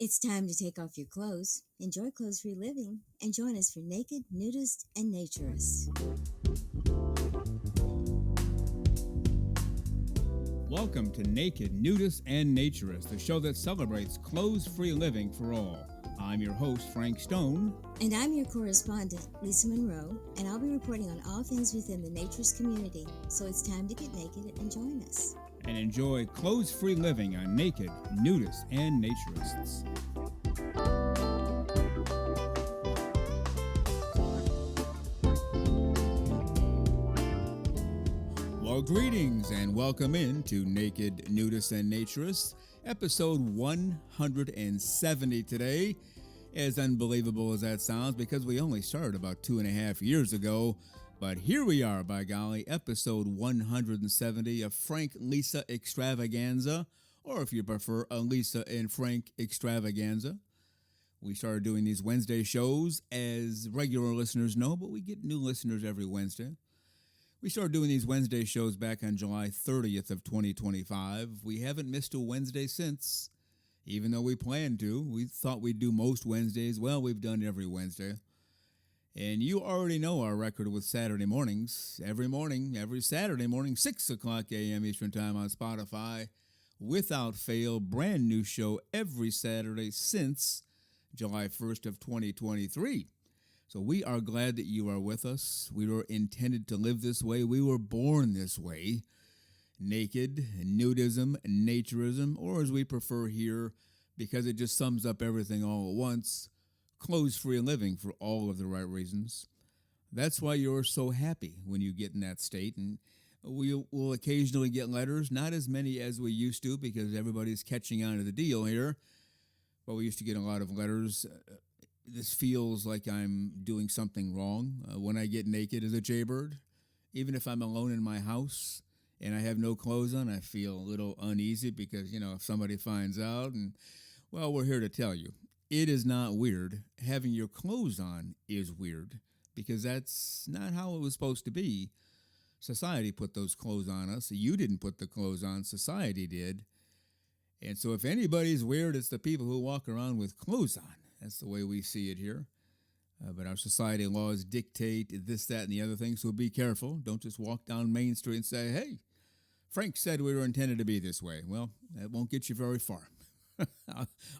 It's time to take off your clothes, enjoy clothes-free living, and join us for Naked, Nudists, and Naturists. Welcome to Naked, Nudists, and Naturists, the show that celebrates clothes-free living for all. I'm your host, Frank Stone. And I'm your correspondent, Lisa Monroe, and I'll be reporting on all things within the naturist community. So it's time to get naked and join us. And enjoy clothes-free living on Naked, Nudists, and Naturists. Well, greetings and welcome in to Naked, Nudists, and Naturists, episode 170 today. As unbelievable as that sounds, because we only started about 2.5 years ago, but here we are, by golly, episode 170 of Frank Lisa Extravaganza, or if you prefer, a Lisa and Frank Extravaganza. We started doing these Wednesday shows, as regular listeners know, but we get new listeners every Wednesday. We started doing these Wednesday shows back on July 30th of 2025. We haven't missed a Wednesday since, even though we planned to. We thought we'd do most Wednesdays. Well, we've done every Wednesday. And you already know our record with Saturday mornings. Every Saturday morning, 6 o'clock a.m. Eastern Time on Spotify. Without fail, brand new show every Saturday since July 1st of 2023. So we are glad that you are with us. We were intended to live this way. We were born this way. Naked, nudism, naturism, or as we prefer here, because it just sums up everything all at once, clothes-free living for all of the right reasons. That's why you're so happy when you get in that state. And we will occasionally get letters, not as many as we used to because everybody's catching on to the deal here. But we used to get a lot of letters. This feels like I'm doing something wrong when I get naked as a jaybird. Even if I'm alone in my house and I have no clothes on, I feel a little uneasy because, if somebody finds out, and, well, we're here to tell you. It is not weird. Having your clothes on is weird because that's not how it was supposed to be. Society put those clothes on us. You didn't put the clothes on. Society did. And so if anybody's weird, it's the people who walk around with clothes on. That's the way we see it here. But our society laws dictate this, that, and the other thing, so be careful. Don't just walk down Main Street and say, hey, Frank said we were intended to be this way. Well, that won't get you very far,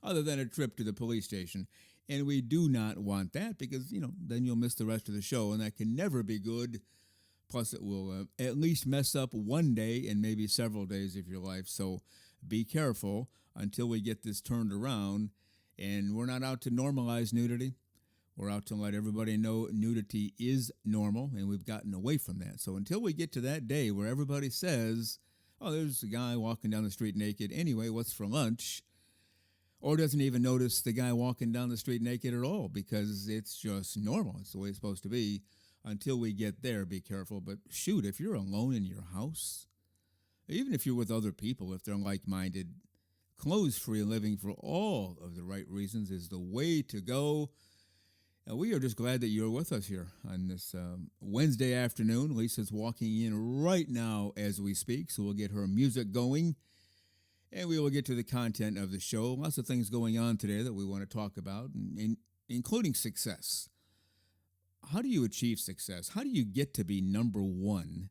other than a trip to the police station. And we do not want that because, then you'll miss the rest of the show, and that can never be good. Plus, it will at least mess up one day and maybe several days of your life. So be careful until we get this turned around. And we're not out to normalize nudity. We're out to let everybody know nudity is normal, and we've gotten away from that. So until we get to that day where everybody says, oh, there's a guy walking down the street naked. Anyway, what's for lunch? Or doesn't even notice the guy walking down the street naked at all because it's just normal. It's the way it's supposed to be. Until we get there, be careful. But shoot, if you're alone in your house, even if you're with other people, if they're like-minded, clothes-free living for all of the right reasons is the way to go. We are just glad that you're with us here on this Wednesday afternoon. Lisa's walking in right now as we speak, so we'll get her music going, and we will get to the content of the show. Lots of things going on today that we want to talk about, including success. How do you achieve success? How do you get to be number one?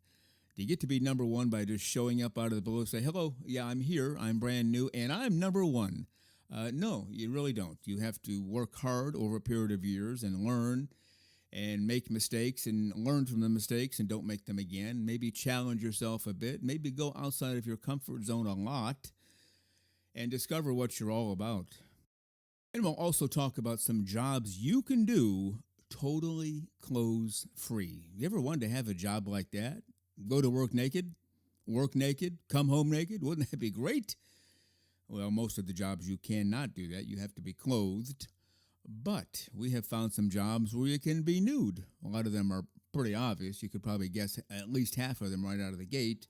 Do you get to be number one by just showing up out of the blue and say, hello, yeah, I'm here, I'm brand new, and I'm number one? No, you really don't. You have to work hard over a period of years and learn and make mistakes and learn from the mistakes and don't make them again. Maybe challenge yourself a bit. Maybe go outside of your comfort zone a lot and discover what you're all about. And we'll also talk about some jobs you can do totally clothes-free. You ever wanted to have a job like that? Go to work naked, come home naked? Wouldn't that be great? Well, most of the jobs you cannot do that. You have to be clothed. But we have found some jobs where you can be nude. A lot of them are pretty obvious. You could probably guess at least half of them right out of the gate.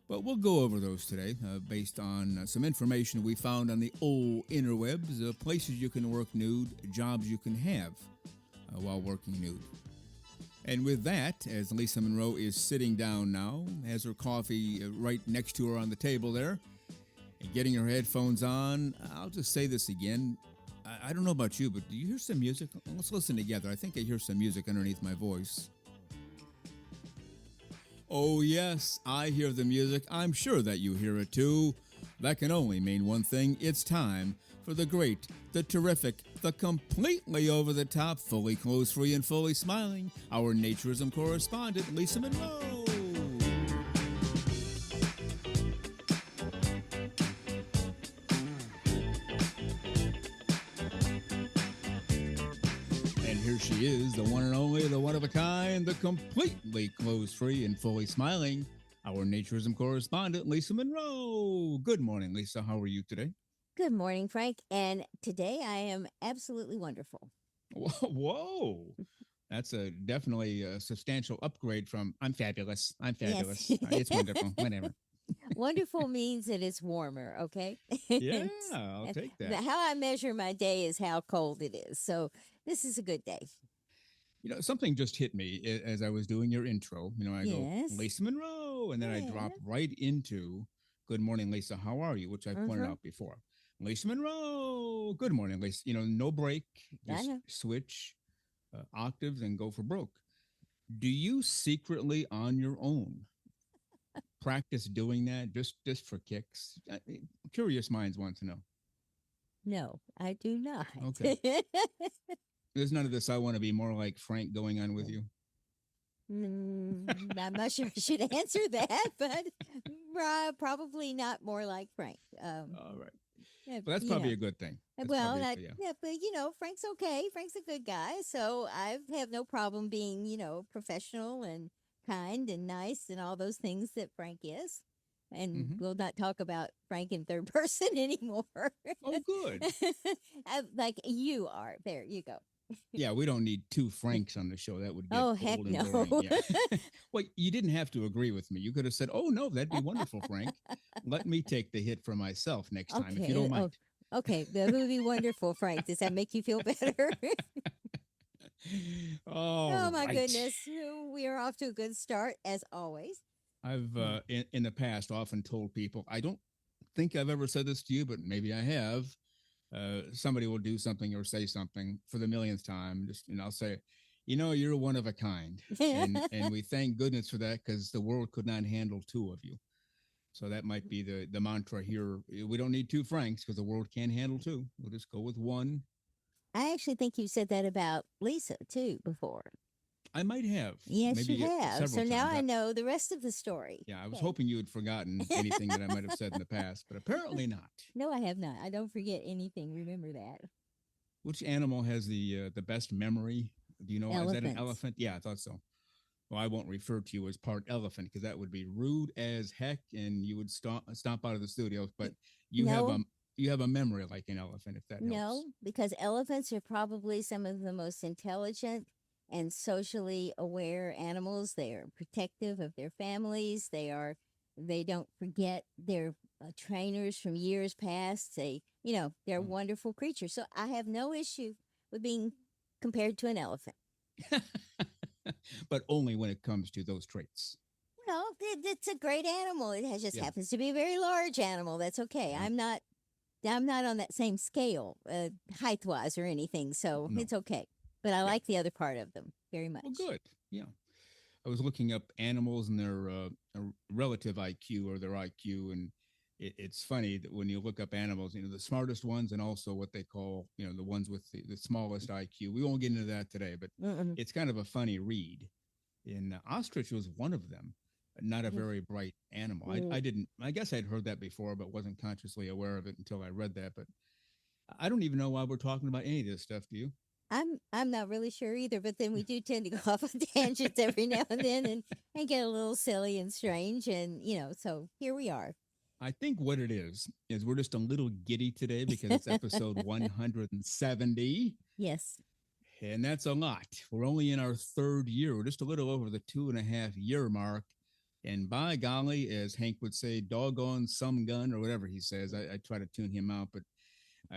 But we'll go over those today based on some information we found on the old interwebs, places you can work nude, jobs you can have while working nude. And with that, as Lisa Monroe is sitting down now, has her coffee right next to her on the table there, and getting your headphones on. I'll just say this again. I don't know about you, but do you hear some music? Let's listen together. I think I hear some music underneath my voice. Oh, yes, I hear the music. I'm sure that you hear it too. That can only mean one thing. It's time for the great, the terrific, the completely over the top, fully clothes free, and fully smiling, our naturism correspondent, Lisa Monroe. And here she is, the one and only, the one of a kind, the completely clothes free and fully smiling, our naturism correspondent, Lisa Monroe. Good morning, Lisa. How are you today? Good morning, Frank. And today I am absolutely wonderful. Whoa. That's a definitely a substantial upgrade from I'm fabulous. I'm fabulous. Yes. It's wonderful. Whatever. Wonderful means that it's warmer, okay? Yeah, I'll take that. How I measure my day is how cold it is. So this is a good day. Something just hit me as I was doing your intro. I go, Yes. Lisa Monroe, and then I drop Yeah. right into Good morning, Lisa. How are you? Which I pointed Mhm. out before. Lisa Monroe. Good morning, Lisa. No break. I Just know. switch octaves and go for broke. Do you secretly on your own practice doing that just for kicks? Curious minds want to know. No, I do not. Okay. There's none of this. I want to be more like Frank going on with you. I'm not sure I should answer that, but probably not more like Frank. All right. Yeah, Well, that's probably a good thing. That's well, probably, that, yeah. yeah, but Frank's okay. Frank's a good guy, so I have no problem being, professional and kind and nice and all those things that Frank is. And Mm-hmm. we'll not talk about Frank in third person anymore. Oh, good. Like you are. There you go. Yeah, we don't need two Franks on the show. That would get Oh, heck old and no. boring. Yeah. Well, you didn't have to agree with me. You could have said, "Oh no, that'd be wonderful, Frank. Let me take the hit for myself next time, if you don't Okay. mind." Okay. That would be wonderful, Frank. Does that make you feel better? Oh, All my right. goodness. We are off to a good start, as always. I've Hmm. in the past often told people, I don't think I've ever said this to you, but maybe I have. Somebody will do something or say something for the millionth time. I'll say, you're one of a kind, and we thank goodness for that, because the world could not handle two of you. So that might be the mantra here. We don't need two Franks because the world can't handle two. We'll just go with one. I actually think you said that about Lisa too before. I might have, Yes, you maybe have. several So now times. I know the rest of the story. Yeah, I was Okay. hoping you had forgotten anything that I might have said in the past, but apparently not. No, I have not. I don't forget anything. Remember that. Which animal has the best memory? Do you know? Is that an Elephants. elephant? Yeah, I thought so. Well, I won't refer to you as part elephant because that would be rude as heck, and you would stomp out of the studio. But you have a No, you have a memory like an elephant, if that no, helps. because elephants are probably some of the most intelligent and socially aware animals. They are protective of their families. They don't forget their trainers from years past. They're Oh. wonderful creatures. So I have no issue with being compared to an elephant. But only when it comes to those traits. No, it's a great animal. Just Yeah. happens to be a very large animal. That's okay. Yeah. I'm not on that same scale, height wise or anything. So No. it's okay. But I Yeah. like the other part of them very much. Well, good. Yeah. I was looking up animals and their relative IQ or their IQ, and it's funny that when you look up animals, the smartest ones and also what they call, the ones with the smallest IQ. We won't get into that today, but Mm-mm. it's kind of a funny read. And ostrich was one of them, but not a very bright animal. I didn't. I guess I'd heard that before, but wasn't consciously aware of it until I read that. But I don't even know why we're talking about any of this stuff. Do you? I'm not really sure either, but then we do tend to go off on tangents every now and then and get a little silly and strange, and so here we are. I think what it is we're just a little giddy today because it's episode 170. Yes. And that's a lot. We're only in our third year. We're just a little over the 2.5 year mark. And by golly, as Hank would say, doggone some gun or whatever he says, I try to tune him out. But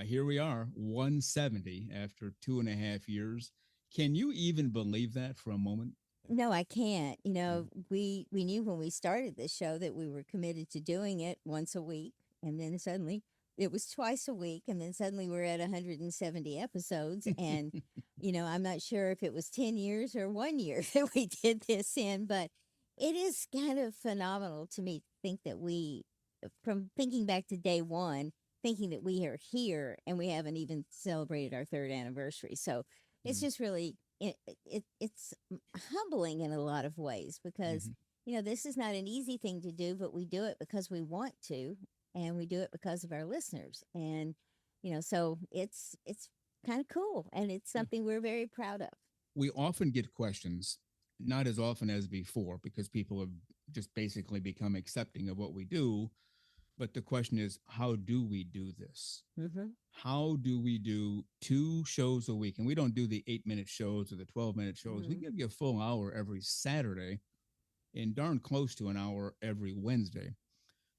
here we are, 170 after 2.5 years. Can you even believe that for a moment? No, I can't. We knew when we started this show that we were committed to doing it once a week, And then suddenly it was twice a week. And then suddenly we're at 170 episodes. And, I'm not sure if it was 10 years or 1 year that we did this in, but it is kind of phenomenal to me to think that from thinking back to day one, thinking that we are here and we haven't even celebrated our third anniversary. So it's Mm-hmm. just really, it's humbling in a lot of ways because Mm-hmm. this is not an easy thing to do, but we do it because we want to, and we do it because of our listeners. And, so it's kind of cool, and it's Yeah. something we're very proud of. We often get questions, not as often as before, because people have just basically become accepting of what we do. But the question is, how do we do this? Mm-hmm. How do we do 2 shows a week? And we don't do the 8-minute shows or the 12-minute shows. We Mm-hmm. give you a full hour every Saturday and darn close to an hour every Wednesday.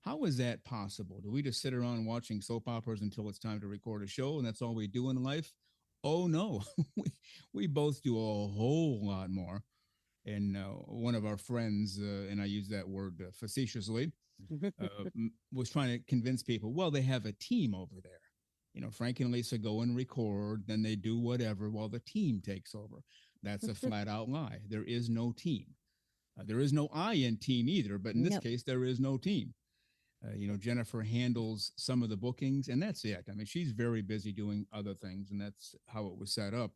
How is that possible? Do we just sit around watching soap operas until it's time to record a show and that's all we do in life? Oh, no. we both do a whole lot more. And one of our friends, and I use that word facetiously, was trying to convince people, well, they have a team over there. Frank and Lisa go and record, then they do whatever while the team takes over. That's a flat out lie. There is no team. There is no I in team either, but in this Nope. case, there is no team. Jennifer handles some of the bookings, and that's it. I mean, she's very busy doing other things, and that's how it was set up.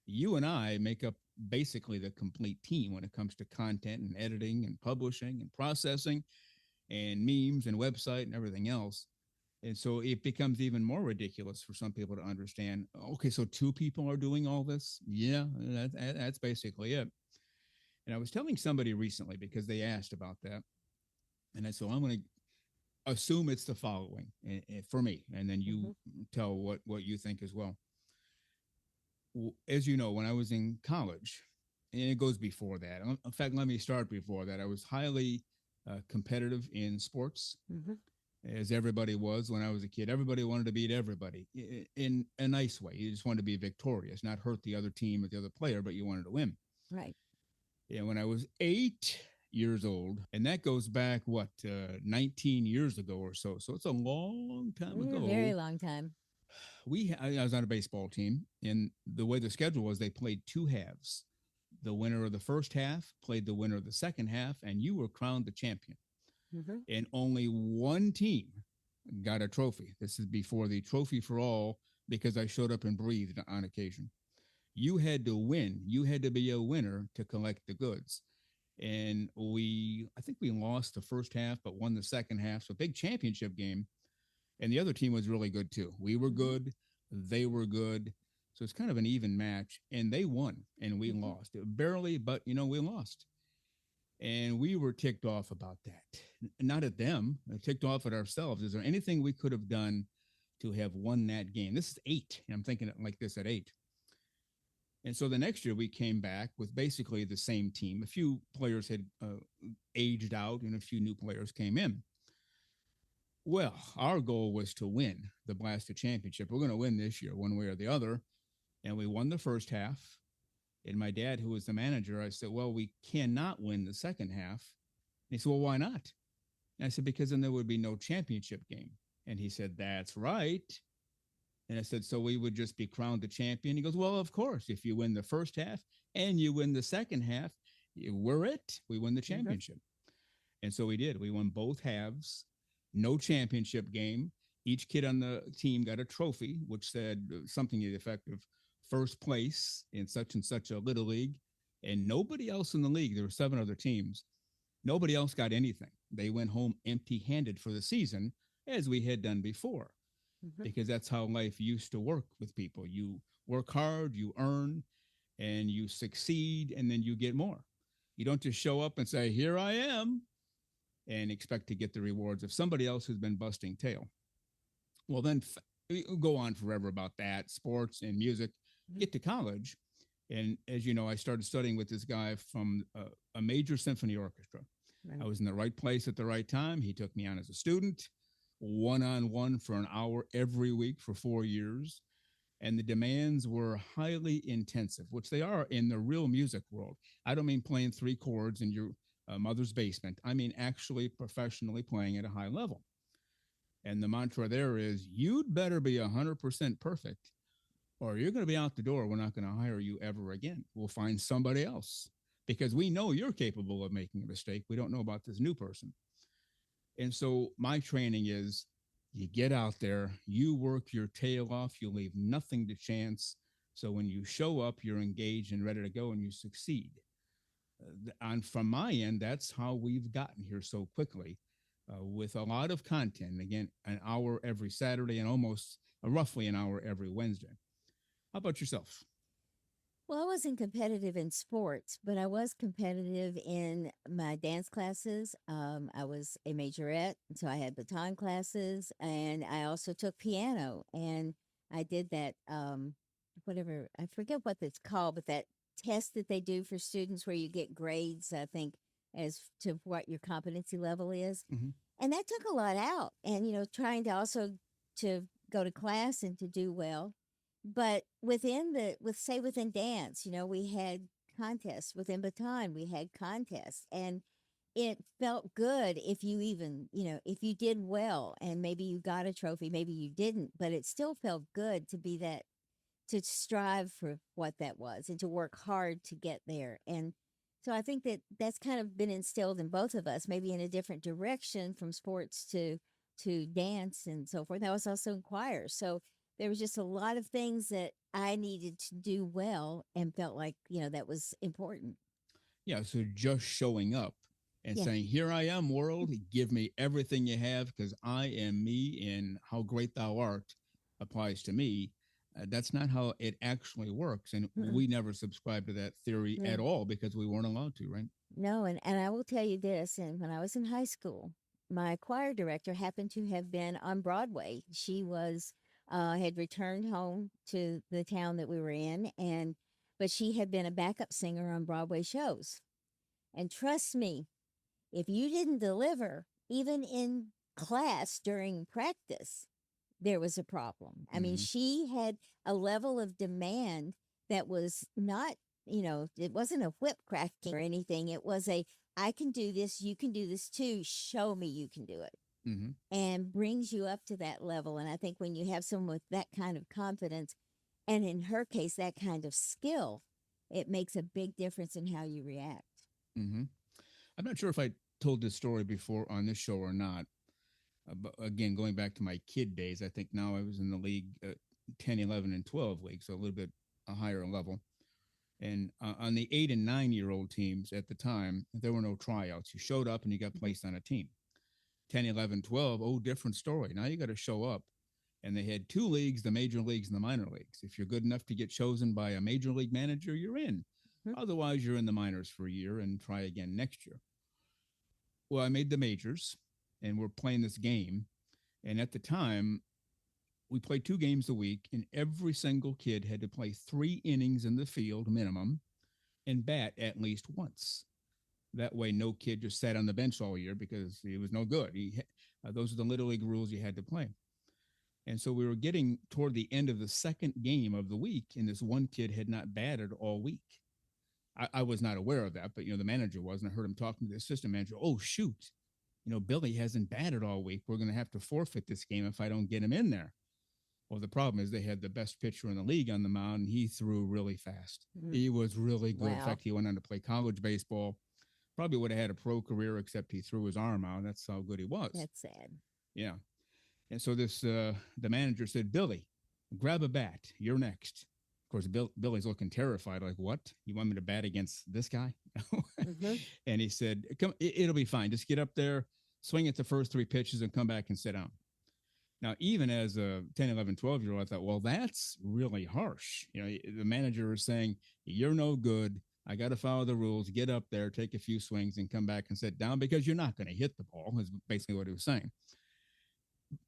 You and I make up basically the complete team when it comes to content and editing and publishing and processing and memes and website and everything else. And so it becomes even more ridiculous for some people to understand. Okay, so 2 people are doing all this. Yeah, that's basically it. And I was telling somebody recently because they asked about that, and I said, well, I'm going to assume it's the following for me, and then Mm-hmm. you tell what you think as well. As you know, when I was in college, and it goes before that. In fact, let me start before that. I was highly competitive in sports, Mm-hmm. as everybody was when I was a kid. Everybody wanted to beat everybody in a nice way. You just wanted to be victorious, not hurt the other team or the other player, but you wanted to win. Right. Yeah, when I was 8 years old, and that goes back 19 years ago or so. So it's a long time A very ago. long time. I was on a baseball team, and the way the schedule was, they played 2 halves. The winner of the first half played the winner of the second half, and you were crowned the champion. Mm-hmm. And only one team got a trophy. This is before the trophy for all, because I showed up and breathed on occasion. You had to win. You had to be a winner to collect the goods. And I think we lost the first half, but won the second half. So big championship game. And the other team was really good too. We were Mm-hmm. good. They were good. So it's kind of an even match. And they won and we Mm-hmm. lost. Barely, but we lost. And we were ticked off about that. Not at them, ticked off at ourselves. Is there anything we could have done to have won that game? This is 8. And I'm thinking like this at 8. And so the next year we came back with basically the same team. A few players had aged out and a few new players came in. Well, our goal was to win the Blaster Championship. We're going to win this year, one way or the other. And we won the first half. And my dad, who was the manager, I said, well, we cannot win the second half. And he said, well, why not? And I said, because then there would be no championship game. And he said, that's right. And I said, so we would just be crowned the champion. He goes, well, of course, if you win the first half and you win the second half, we're it. We win the Mm-hmm. championship. And so we did. We won both halves, no championship game. Each kid on the team got a trophy, which said something to the effect of first place in such and such a little league. And nobody else in the league, there were 7 other teams, nobody else got anything. They went home empty handed for the season, as we had done before, Mm-hmm. because that's how life used to work with people. You work hard, you earn, and you succeed, and then you get more. You don't just show up and say, here I am, and expect to get the rewards of somebody else who's been busting tail. Well, then we go on forever about that, sports and music. Mm-hmm. Get to college. And as you know, I started studying with this guy from a major symphony orchestra. Right. I was in the right place at the right time. He took me on as a student, one-on-one for an hour every week for 4 years. And the demands were highly intensive, which they are in the real music world. I don't mean playing 3 chords in your mother's basement. I mean actually professionally playing at a high level. And the mantra there is, you'd better be 100% perfect, or you're going to be out the door. We're not going to hire you ever again. We'll find somebody else because we know you're capable of making a mistake. We don't know about this new person. And so my training is, you get out there, you work your tail off, you leave nothing to chance. So when you show up, you're engaged and ready to go and you succeed. And from my end, that's how we've gotten here so quickly, with a lot of content. Again, an hour every Saturday and almost roughly an hour every Wednesday. How about yourself? Well, I wasn't competitive in sports, but I was competitive in my dance classes. I was a majorette, so I had baton classes, and I also took piano. And I did that, whatever, I forget what it's called, but that test that they do for students where you get grades, I think, as to what your competency level is. Mm-hmm. And that took a lot out. And, trying to also to go to class and to do well. But within dance, we had contests. Within baton, we had contests. And it felt good if you even, if you did well and maybe you got a trophy, maybe you didn't, but it still felt good to be that, to strive for what that was and to work hard to get there. And so I think that that's kind of been instilled in both of us, maybe in a different direction from sports to dance and so forth. I was also in choir. So there was just a lot of things that I needed to do well and felt like, that was important. Yeah, so just showing up and Yeah. saying, here I am, world, give me everything you have because I am me, and how great thou art applies to me. That's not how it actually works. And Mm-mm. we never subscribed to that theory No. at all because we weren't allowed to, right? No, and I will tell you this, and when I was in high school, my choir director happened to have been on Broadway. She was had returned home to the town that we were in, but she had been a backup singer on Broadway shows. And trust me, if you didn't deliver even in class during practice, there was a problem. I mean, Mhm. she had a level of demand that was not, it wasn't a whip cracking or anything. It was I can do this, you can do this too. Show me you can do it. Mhm. And brings you up to that level. And I think when you have someone with that kind of confidence, and in her case, that kind of skill, it makes a big difference in how you react. Mhm. I'm not sure if I told this story before on this show or not. But again, going back to my kid days, I think now I was in the league, 10, 11, and 12 league, so a little bit a higher level. And on the 8 and 9 year old teams at the time, there were no tryouts. You showed up and you got placed on a team. 10, 11, 12, oh, different story. Now you got to show up. And they had two leagues, the major leagues and the minor leagues. If you're good enough to get chosen by a major league manager, you're in. Mhm. Otherwise, you're in the minors for a year and try again next year. Well, I made the majors and we're playing this game. And at the time, we played 2 games a week, and every single kid had to play 3 innings in the field minimum and bat at least once. That way, no kid just sat on the bench all year because he was no good. Those are the little league rules you had to play. And so we were getting toward the end of the second game of the week, and this one kid had not batted all week. I was not aware of that, but the manager was, and I heard him talking to the assistant manager. Oh shoot, Billy hasn't batted all week. We're going to have to forfeit this game if I don't get him in there. Well, the problem is they had the best pitcher in the league on the mound, and he threw really fast. Mhm. He was really good. In Wow. fact, he went on to play college baseball. Probably would have had a pro career, except he threw his arm out. That's how good he was. That's sad. Yeah. And so the manager said, Billy, grab a bat. You're next. Of course, Billy's looking terrified. Like, what? You want me to bat against this guy? Mm-hmm. And he said, come, it'll be fine. Just get up there, swing at the first 3 pitches, and come back and sit down. Now, even as a 10, 11, 12-year-old, I thought, well, that's really harsh. The manager is saying, you're no good. I got to follow the rules. Get up there, take a few swings, and come back and sit down because you're not going to hit the ball, is basically what he was saying.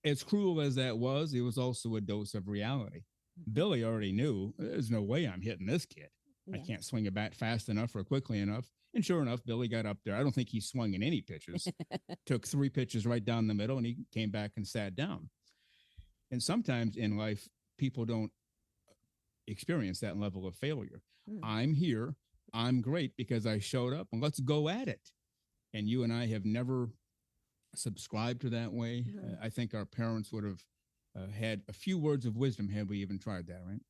As cruel as that was, it was also a dose of reality. Billy already knew there's no way I'm hitting this kid. Yeah. I can't swing a bat fast enough or quickly enough. And sure enough, Billy got up there. I don't think he swung in any pitches. Took 3 pitches right down the middle, and he came back and sat down. And sometimes in life, people don't experience that level of failure. I'm here. I'm great because I showed up, and let's go at it. And you and I have never subscribe to that way. Mhm. I think our parents would have had a few words of wisdom had we even tried that, right?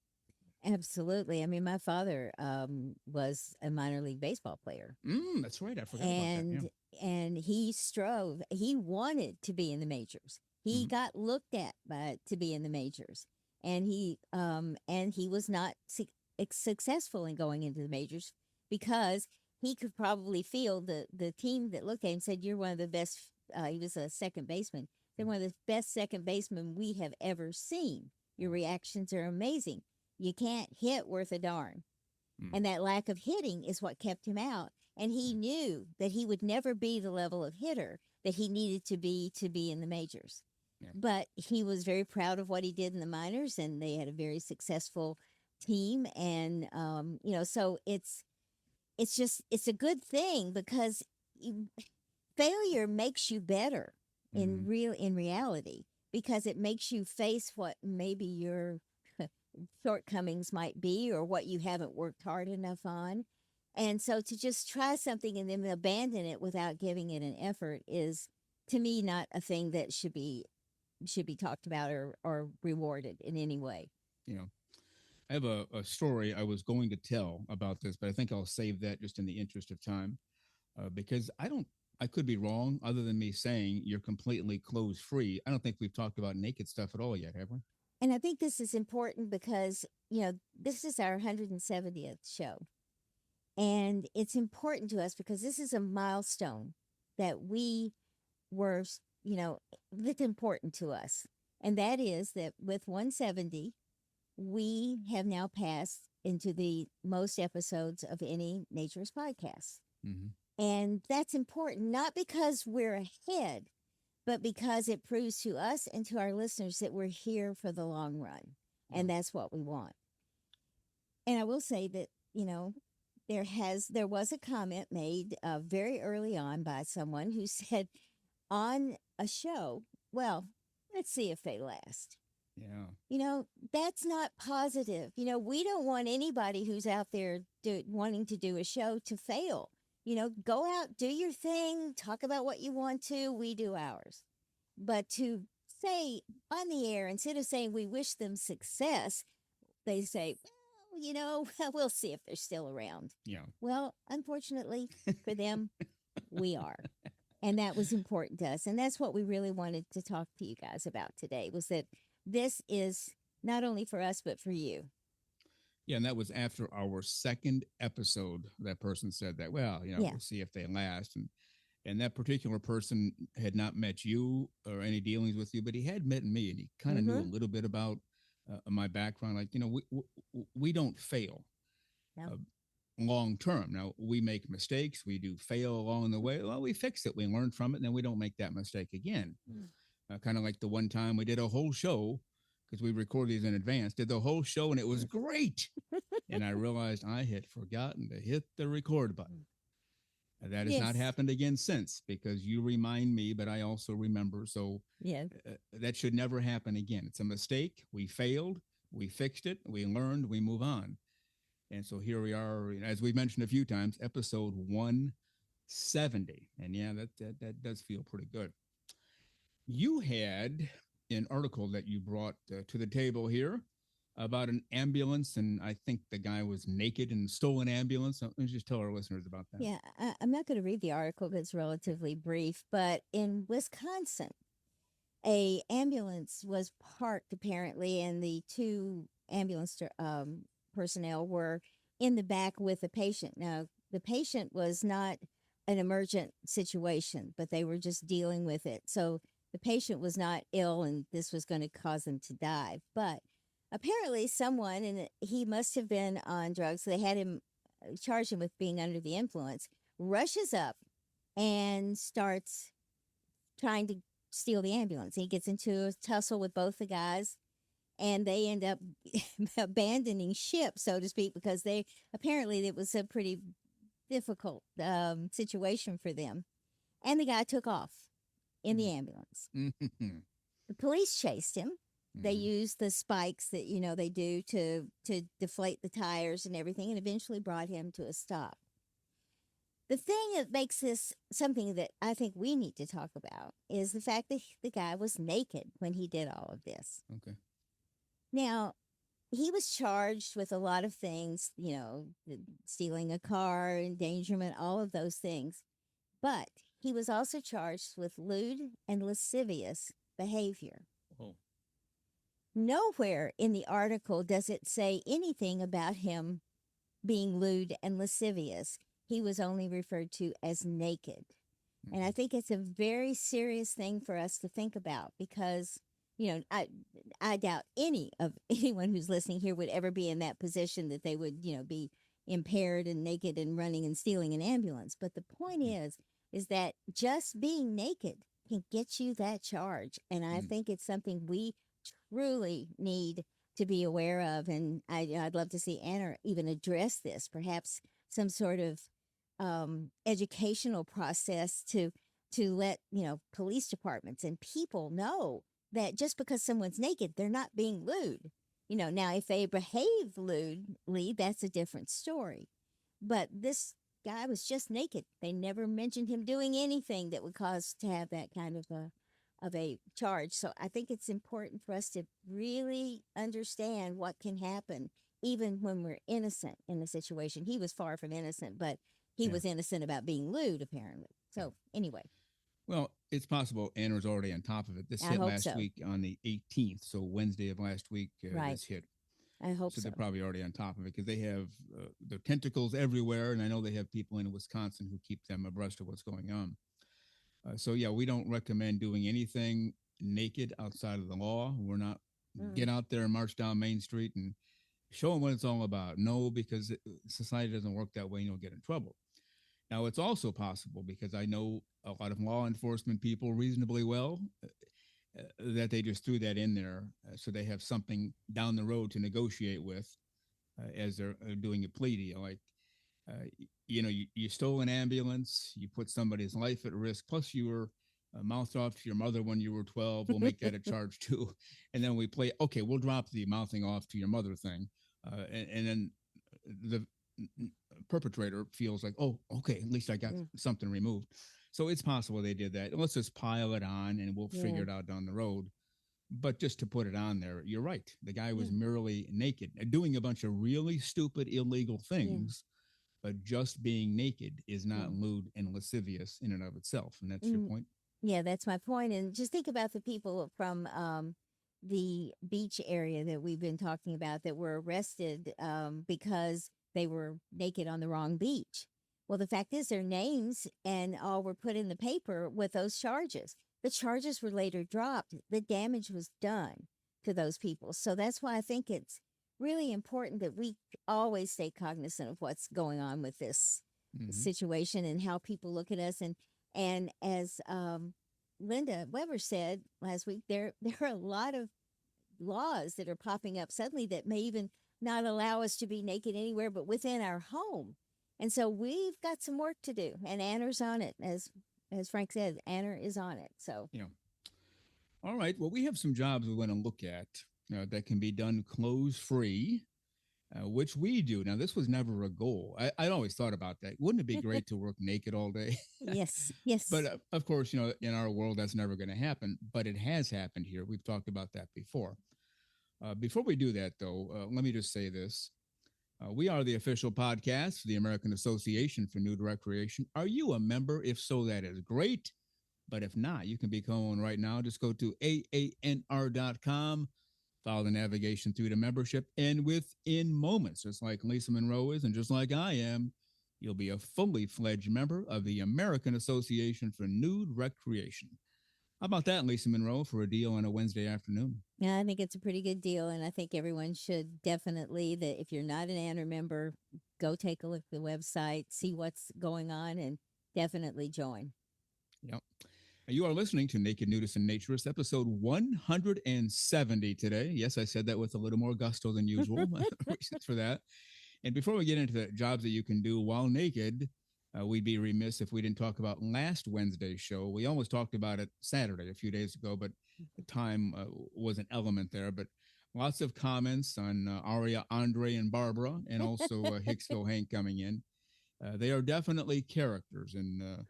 Absolutely. I mean, my father was a minor league baseball player, That's right. I forgot about that. Yeah. and he strove. He wanted to be in the majors. He Hmm. got looked at by to be in the majors, and he was not successful in going into the majors because he could probably feel the team that looked at him said, "You're one of the best." He was a second baseman. They're one of the best second basemen we have ever seen. Your reactions are amazing. You can't hit worth a darn. Mm. And that lack of hitting is what kept him out. And he knew that he would never be the level of hitter that he needed to be in the majors. Yeah. But he was very proud of what he did in the minors, and they had a very successful team. And so it's just it's a good thing because failure makes you better Mhm. in reality, because it makes you face what maybe your shortcomings might be or what you haven't worked hard enough on. And so to just try something and then abandon it without giving it an effort is, to me, not a thing that should be talked about or rewarded in any way. You know, I have a story I was going to tell about this, but I think I'll save that just in the interest of time because I could be wrong, other than me saying you're completely clothes free. I don't think we've talked about naked stuff at all yet, have we? And I think this is important because, this is our 170th show. And it's important to us because this is a milestone that we were, that's important to us. And that is that with 170, we have now passed into the most episodes of any naturist podcast. Mm-hmm. And that's important, not because we're ahead, but because it proves to us and to our listeners that we're here for the long run. And that's what we want. And I will say that, there was a comment made very early on by someone who said on a show, well, let's see if they last. Yeah. That's not positive. We don't want anybody who's out there wanting to do a show to fail. Go out, do your thing, talk about what you want to, we do ours. But to say on the air, instead of saying we wish them success, they say, well, we'll see if they're still around. Yeah. Well, unfortunately for them, we are. And that was important to us. And that's what we really wanted to talk to you guys about today, was that this is not only for us, but for you. Yeah, and that was after our second episode. That person said that, well, Yeah. we'll see if they last. And that particular person had not met you or any dealings with you, but he had met me, and he kind of knew a little bit about my background. Like, we don't fail No. long term. Now, we make mistakes. We do fail along the way. Well, we fix it. We learn from it, and then we don't make that mistake again. Kind of like the one time we did a whole show, because we recorded these in advance, did the whole show, and it was great. And I realized I had forgotten to hit the record button. That has not happened again since, because you remind me, but I also remember. So Yeah. That should never happen again. It's a mistake. We failed. We fixed it. We learned. We move on. And so here we are, as we've mentioned a few times, episode 170. And yeah, that does feel pretty good. You had an article that you brought to the table here about an ambulance, and I think the guy was naked and stole an ambulance. So let's just tell our listeners about that. Yeah, I'm not going to read the article because it's relatively brief, but in Wisconsin, a ambulance was parked apparently, and the two ambulance personnel were in the back with a patient. Now, the patient was not an emergent situation, but they were just dealing with it. So the patient was not ill, and this was going to cause them to die. But apparently, someone, and he must have been on drugs, so they had him charged him with being under the influence, rushes up and starts trying to steal the ambulance. He gets into a tussle with both the guys, and they end up abandoning ship, so to speak, because apparently it was a pretty difficult situation for them. And the guy took off in the ambulance. The police chased him. They used the spikes that they do to deflate the tires and everything, and eventually brought him to a stop. The thing that makes this something that I think we need to talk about is the fact that the guy was naked when he did all of this. Okay. Now, he was charged with a lot of things, stealing a car, endangerment, all of those things. But he was also charged with lewd and lascivious behavior. Oh. Nowhere in the article does it say anything about him being lewd and lascivious. He was only referred to as naked. Mm-hmm. And I think it's a very serious thing for us to think about because, I doubt anyone who's listening here would ever be in that position that they would, be impaired and naked and running and stealing an ambulance. But the point is that just being naked can get you that charge. And I think it's something we truly need to be aware of. And I'd love to see Anna even address this, perhaps some sort of educational process to let police departments and people know that just because someone's naked, they're not being lewd. Now if they behave lewdly, that's a different story. But this guy was just naked. They never mentioned him doing anything that would cause to have that kind of a charge. So I think it's important for us to really understand what can happen even when we're innocent in a situation. He was far from innocent, but he was innocent about being lewd, apparently. So anyway. Well, it's possible Anna was already on top of it. This I hit hope last so. week on the 18th, so Wednesday of last week, Right. this hit. I hope so. So they're probably already on top of it because they have their tentacles everywhere, and I know they have people in Wisconsin who keep them abreast of what's going on. So yeah, we don't recommend doing anything naked outside of the law. We're not get out there and march down Main Street and show them what it's all about. No, because society doesn't work that way, and you'll get in trouble. Now, it's also possible because I know a lot of law enforcement people reasonably well that they just threw that in there so they have something down the road to negotiate with as they're doing a plea deal. Like, you stole an ambulance, you put somebody's life at risk, plus you were mouthed off to your mother when you were 12. We'll make that a charge too. And then we play, okay, we'll drop the mouthing off to your mother thing. And then the perpetrator feels like, oh, okay, at least I got something removed. So it's possible they did that. Let's just pile it on and we'll figure it out down the road. But just to put it on there, you're right. The guy was merely naked, doing a bunch of really stupid, illegal things. But just being naked is not lewd and lascivious in and of itself. And that's your point? Yeah, that's my point. And just think about the people from the beach area that we've been talking about that were arrested because they were naked on the wrong beach. Well, the fact is their names and all were put in the paper with those charges. The charges were later dropped. The damage was done to those people. So that's why I think it's really important that we always stay cognizant of what's going on with this situation and how people look at us. And as Linda Weber said last week, there are a lot of laws that are popping up suddenly that may even not allow us to be naked anywhere but within our home. And so we've got some work to do, and Anna's on it. As Frank said, Anna is on it. So yeah. All right. Well, we have some jobs we want to look at that can be done clothes free, which we do. Now, this was never a goal. I always thought about that. Wouldn't it be great to work naked all day? Yes. But of course, in our world, that's never going to happen. But it has happened here. We've talked about that before. Before we do that, though, let me just say this. We are the official podcast for the American Association for Nude Recreation. Are you a member? If so, that is great. But if not, you can become one right now. Just go to AANR.com, follow the navigation through to membership, and within moments, just like Lisa Monroe is and just like I am, you'll be a fully fledged member of the American Association for Nude Recreation. How about that, Lisa Monroe, for a deal on a Wednesday afternoon? Yeah, I think it's a pretty good deal, and I think everyone should definitely, that if you're not an ANR member, go take a look at the website, see what's going on, and definitely join. Yep. You are listening to Naked Nudists and Naturists, episode 170 today. Yes, I said that with a little more gusto than usual. Reasons for that. And before we get into the jobs that you can do while naked, we'd be remiss if we didn't talk about last Wednesday's show. We almost talked about it Saturday, a few days ago, but the time was an element there. But lots of comments on Aria, Andre, and Barbara, and also Hicksville Hank coming in. They are definitely characters, and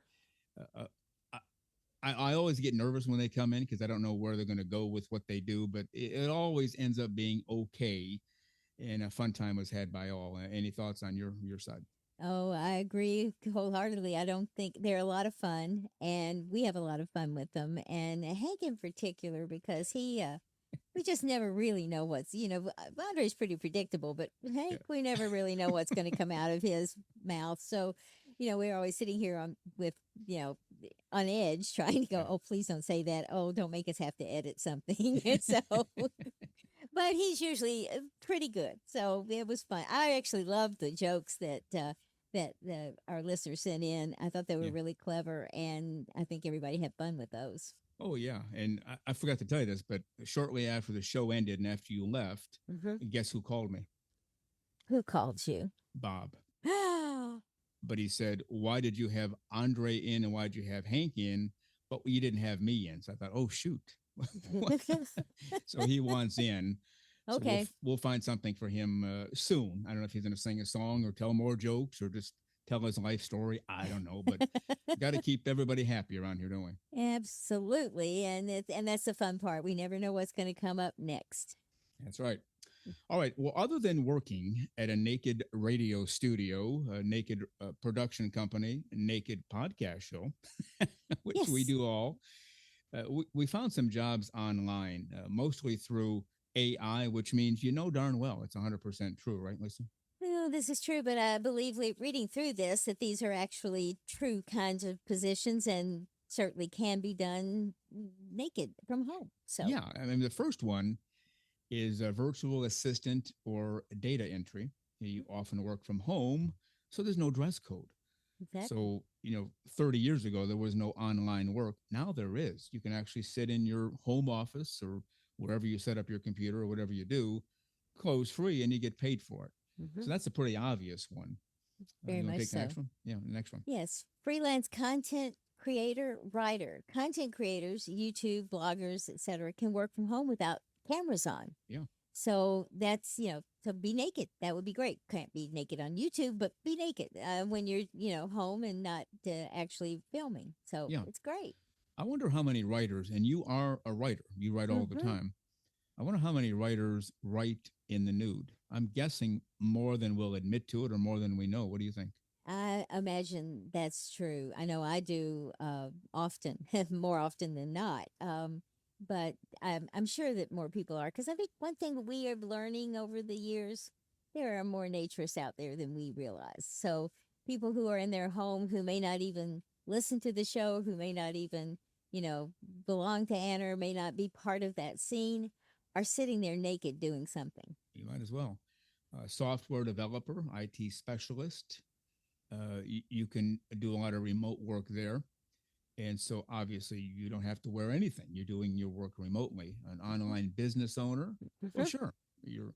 I, I always get nervous when they come in because I don't know where they're going to go with what they do, but it always ends up being okay, and a fun time was had by all. Any thoughts on your side? Oh, I agree wholeheartedly. I don't think they're a lot of fun, and we have a lot of fun with them. And Hank in particular, because we just never really know Andre's pretty predictable, but Yeah, Hank, we never really know what's going to come out of his mouth. So, we're always sitting here you know, on edge, trying to yeah, go, oh, please don't say that. Oh, don't make us have to edit something. And so, but he's usually pretty good. So it was fun. I actually loved the jokes that our listeners sent in. I thought they were yeah. really clever, and I think everybody had fun with those. Oh yeah, and I forgot to tell you this, but shortly after the show ended and after you left, Hmm. guess who called me? Who called you? Bob. Oh, But he said, "Why did you have Andre in and why did you have Hank in, but you didn't have me in?" So I thought, "Oh shoot!" So he wants in. So okay. we'll find something for him soon. I don't know if he's going to sing a song or tell more jokes or just tell his life story. I don't know, but got to keep everybody happy around here, don't we? Absolutely, and that's the fun part. We never know what's going to come up next. That's right. All right. Well, other than working at a naked radio studio, a naked production company, a naked podcast show, which we Yes. do all, we found some jobs online, mostly through AI, which means you know darn well it's 100% true, right, Lisa? Well, this is true, but I believe reading through this that these are actually true kinds of positions and certainly can be done naked from home. So, Yeah. I mean, the first one is a virtual assistant or data entry. You often work from home, so there's no dress code. exactly. So, 30 years ago, there was no online work. Now there is. You can actually sit in your home office or wherever you set up your computer or whatever you do, clothes free, and you get paid for it. Hmm. So that's a pretty obvious one. Very You want to much take the next so. one? Yeah, the next one. Yes. Freelance content creator, writer. Content creators, YouTube, bloggers, etc., can work from home without cameras on. Yeah. So that's, to be naked. That would be great. Can't be naked on YouTube, but be naked when you're, home and not actually filming. So Yeah. it's great. I wonder how many writers, and you are a writer, you write all the Hmm. time. I wonder how many writers write in the nude. I'm guessing more than we'll admit to it or more than we know. What do you think? I imagine that's true. I know I do often, more often than not. But I'm sure that more people are because I think one thing we are learning over the years, there are more naturists out there than we realize. So people who are in their home who may not even listen to the show, who may not even, belong to Anna or may not be part of that scene, are sitting there naked doing something. You might as well. Software developer, IT specialist. You can do a lot of remote work there. And so obviously you don't have to wear anything. You're doing your work remotely. An online business owner, well, Mhm. sure. You're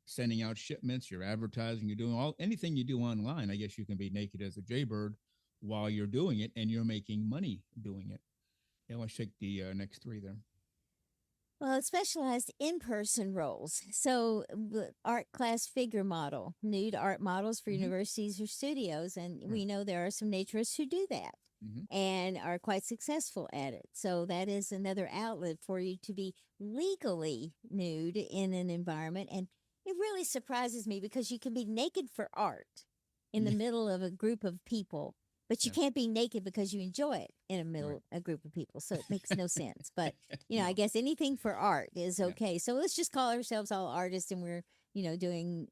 sending out shipments, you're advertising, you're doing anything you do online. I guess you can be naked as a jaybird while you're doing it and you're making money doing it. Yeah, let's take the next three there. Well, it's specialized in person roles. So, art class figure model, nude art models for Mm-hmm. universities or studios. And Right. we know there are some naturists who do that Mm-hmm. and are quite successful at it. So, that is another outlet for you to be legally nude in an environment. And it really surprises me because you can be naked for art in the Yeah. middle of a group of people. But you Yeah. can't be naked because you enjoy it in a Right. middle a group of people. So it makes no sense. But I No. guess anything for art is Yeah. okay. So let's just call ourselves all artists and we're, doing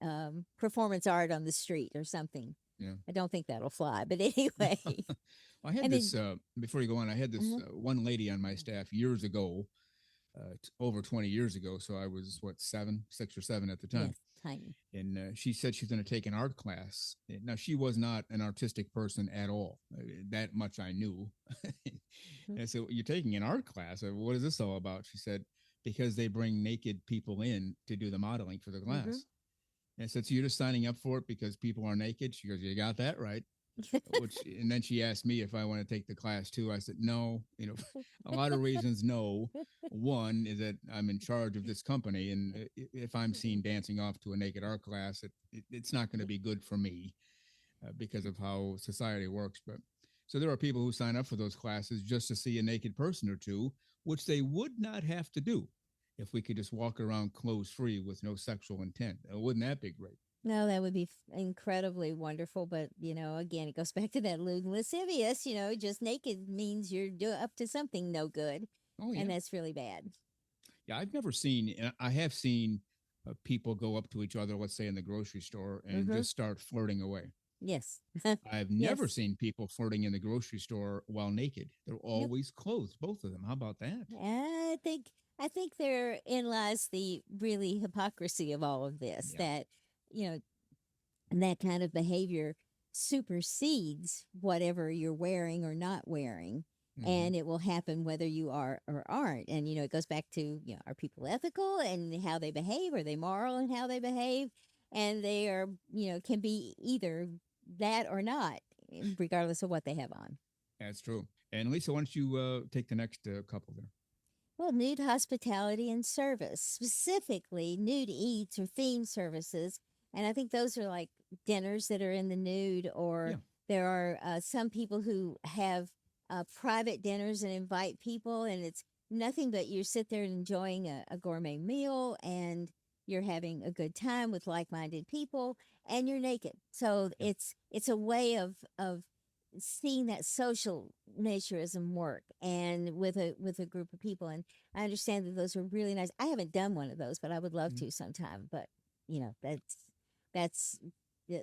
performance art on the street or something. Yeah. I don't think that'll fly. But anyway, I had and this then, before you go on. I had this uh one lady on my staff years ago, over 20 years ago. So I was what, 6 or 7 at the time. yes, tiny. And she said she's going to take an art class. Now, she was not an artistic person at all. That much I knew. Mhm. And I said, "You're taking an art class. What is this all about?" She said, "Because they bring naked people in to do the modeling for the Mhm. class." And I said, "So you're just signing up for it because people are naked?" She goes, "You got that right." And then she asked me if I want to take the class too. I said, "No, a lot of reasons no. One is that I'm in charge of this company, and if I'm seen dancing off to a naked art class, it's not going to be good for me. because of how society works. But so there are people who sign up for those classes just to see a naked person or two, which they would not have to do if we could just walk around clothes free with no sexual intent. Wouldn't that be great? No, that would be incredibly wonderful. But, again, it goes back to that lewd and lascivious. Just naked means you're up to something no good. Oh And yeah, that's really bad. yeah. I've never seen. I have seen people go up to each other, let's say in the grocery store, and Mm-hmm. just start flirting away. Yes. I've never Yes. seen people flirting in the grocery store while naked. They're Nope. always clothed, both of them. How about that? I think therein lies the really hypocrisy of all of this. Yeah. That you know that kind of behavior supersedes whatever you're wearing or not wearing, Hmm. and it will happen whether you are or aren't. And it goes back to, are people ethical and how they behave? Are they moral in how they behave? And they are, can be either that or not, regardless of what they have on. That's true. And Lisa, why don't you take the next couple there? Well, nude hospitality and service, specifically nude eats or theme services. And I think those are like dinners that are in the nude, or Yeah. there are some people who have private dinners and invite people, and it's nothing but you sit there enjoying a gourmet meal, and you're having a good time with like-minded people, and you're naked. So Yeah. it's a way of seeing that social naturism work, and with a group of people. And I understand that those are really nice. I haven't done one of those, but I would love Mhm. to sometime. But that's